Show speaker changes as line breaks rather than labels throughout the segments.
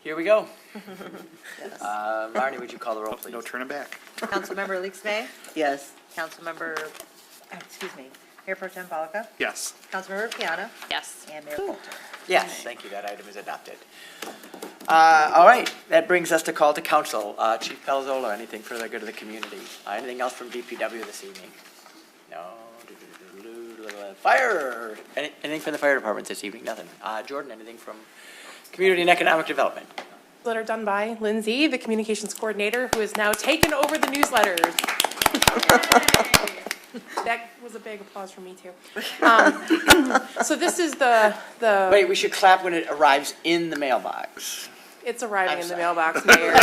Here we go.
Yes.
Marnie, would you call the roll, please?
No turning back.
Councilmember Leaksmay?
Yes.
Councilmember, Mayor Pro Tem Polika?
Yes.
Councilmember Piana?
Yes.
And Mayor Coulter.
Yes, thank you. That item is adopted. All right, that brings us to call to council. Chief Palazzolo, anything for the good of the community? Anything else from DPW this evening? No. Fire. Anything from the fire department this evening? Nothing. Jordan, anything from community and economic development?
That are done by Lindsay, the communications coordinator, who has now taken over the newsletters. That was a big applause from me too. So this is the.
Wait, we should clap when it arrives in the mailbox.
It's arriving
I'm
in the
sorry.
mailbox, Mayor.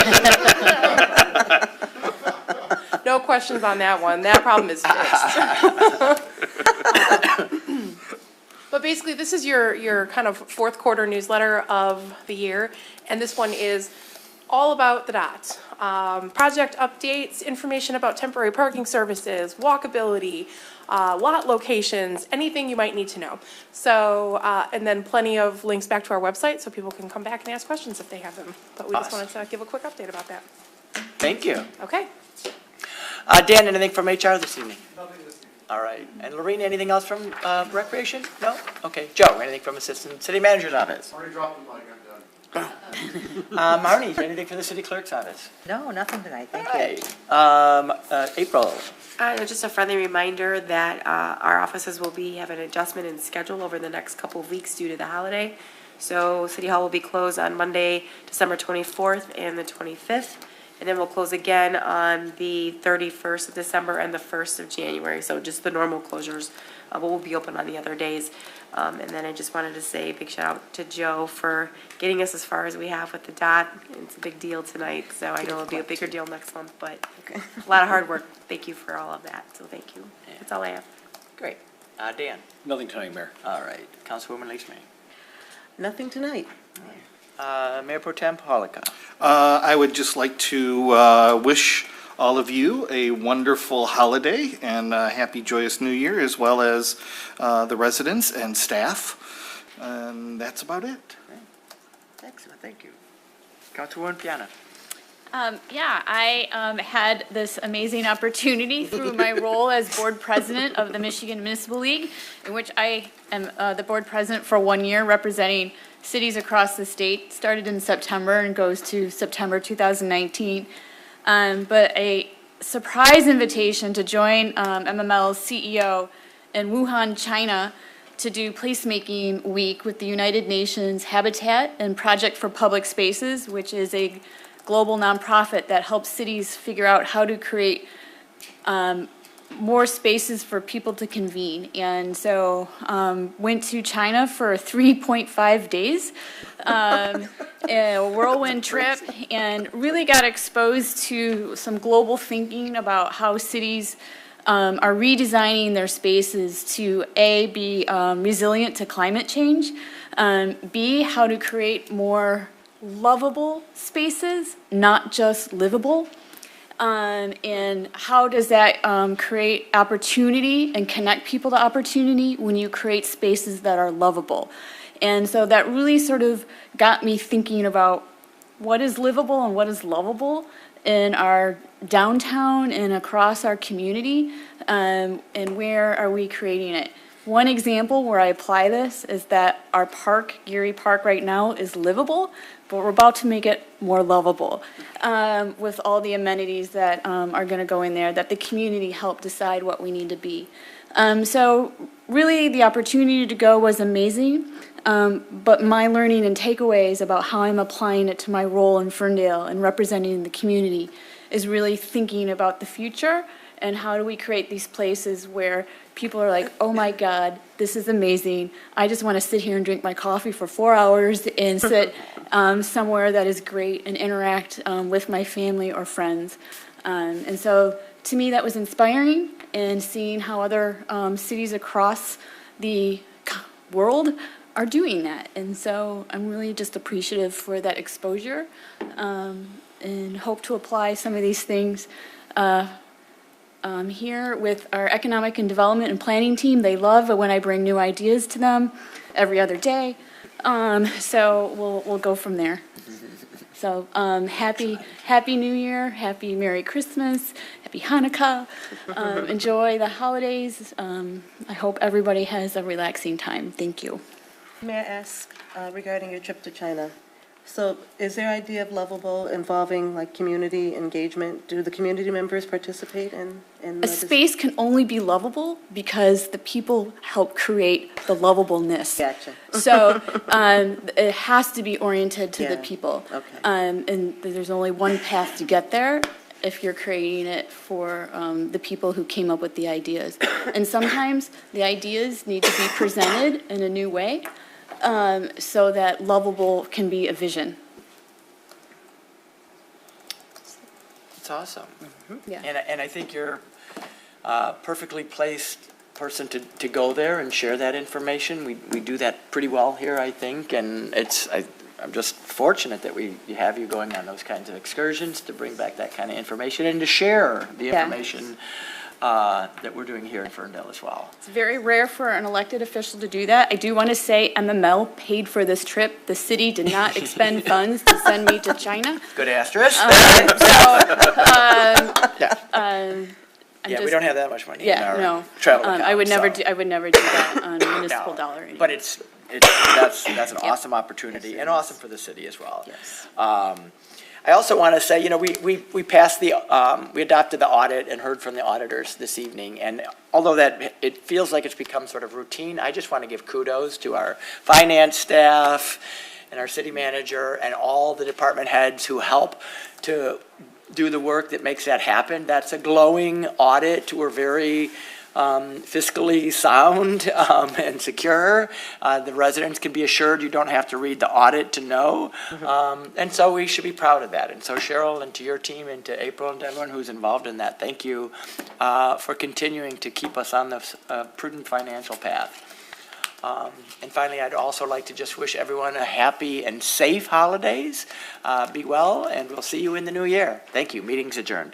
No questions on that one. That problem is fixed. But basically, this is your kind of fourth quarter newsletter of the year, and this one is all about the DOT. Project updates, information about temporary parking services, walkability, lot locations, anything you might need to know. So, and then plenty of links back to our website so people can come back and ask questions if they have them. But we just wanted to give a quick update about that.
Thank you.
Okay.
Dan, anything from HR this evening? Nothing this evening. All right. And Lorene, anything else from recreation? No? Okay. Joe, anything from Assistant City Manager's office?
Already dropped the mic, I'm done.
Marnie, anything from the City Clerk's office?
No, nothing tonight, thank you.
April.
Just a friendly reminder that our offices will have an adjustment in schedule over the next couple of weeks due to the holiday. So City Hall will be closed on Monday, December 24th and the 25th. And then we'll close again on the 31st of December and the 1st of January. So just the normal closures, but we'll be open on the other days. And then I just wanted to say a big shout out to Joe for getting us as far as we have with the DOT. It's a big deal tonight, so I know it'll be a bigger deal next month, but a lot of hard work. Thank you for all of that, so thank you. That's all I have.
Great. Dan.
Nothing tonight, Mayor.
All right. Councilwoman Leaksmay.
Nothing tonight.
Mayor Pro Tem Polika.
I would just like to wish all of you a wonderful holiday and a happy, joyous New Year, as well as the residents and staff. And that's about it.
Excellent. Thank you. Councilwoman Piana.
Yeah, I had this amazing opportunity through my role as board president of the Michigan Municipal League, in which I am the board president for 1 year, representing cities across the state. Started in September and goes to September 2019. But a surprise invitation to join MML's CEO in Wuhan, China, to do placemaking week with the United Nations Habitat and Project for Public Spaces, which is a global nonprofit that helps cities figure out how to create more spaces for people to convene. And so went to China for 3.5 days, a whirlwind trip, and really got exposed to some global thinking about how cities are redesigning their spaces to A, be resilient to climate change, B, how to create more lovable spaces, not just livable. And how does that create opportunity and connect people to opportunity when you create spaces that are lovable? And so that really sort of got me thinking about what is livable and what is lovable in our downtown and across our community, and where are we creating it? One example where I apply this is that our park, Geary Park right now, is livable, but we're about to make it more lovable with all the amenities that are going to go in there, that the community helped decide what we need to be. So really the opportunity to go was amazing, but my learning and takeaways about how I'm applying it to my role in Ferndale and representing the community is really thinking about the future and how do we create these places where people are like, oh my God, this is amazing. I just want to sit here and drink my coffee for 4 hours and sit somewhere that is great and interact with my family or friends. And so to me that was inspiring, and seeing how other cities across the world are doing that. And so I'm really just appreciative for that exposure, and hope to apply some of these things here with our economic and development and planning team. They love it when I bring new ideas to them every other day. So we'll go from there. So, happy New Year, happy Merry Christmas, happy Hanukkah. Enjoy the holidays. I hope everybody has a relaxing time. Thank you.
May I ask regarding your trip to China? So is there idea of Lovable involving like community engagement? Do the community members participate in
A
the
space can only be lovable because the people help create the lovableness.
Gotcha.
So it has to be oriented to the
Yeah,
people.
okay.
And there's only one path to get there if you're creating it for the people who came up with the ideas. And sometimes the ideas need to be presented in a new way so that lovable can be a vision.
It's awesome.
Yeah.
And I think you're a perfectly placed person to go there and share that information. We do that pretty well here, I think, and I'm just fortunate that we have you going on those kinds of excursions to bring back that kind of information and to share the
Yeah.
information that we're doing here in Ferndale as well.
It's very rare for an elected official to do that. I do want to say MML paid for this trip. The city did not expend funds to send me to China.
Good asterisk. Yeah, we don't have that much money in
Yeah,
our
no.
travel account.
I would never
so-
do that on municipal
No,
dollar. anyway.
But that's an
Yeah.
awesome opportunity and awesome for the city as well.
Yes.
I also want to say, we passed we adopted the audit and heard from the auditors this evening. And although it feels like it's become sort of routine, I just want to give kudos to our finance staff and our city manager and all the department heads who help to do the work that makes that happen. That's a glowing audit. We're very fiscally sound and secure. The residents can be assured you don't have to read the audit to know. And so we should be proud of that. And so Cheryl, and to your team, and to April, and to everyone who's involved in that, thank you for continuing to keep us on this prudent financial path. And finally, I'd also like to just wish everyone a happy and safe holidays. Be well, and we'll see you in the new year. Thank you. Meeting's adjourned.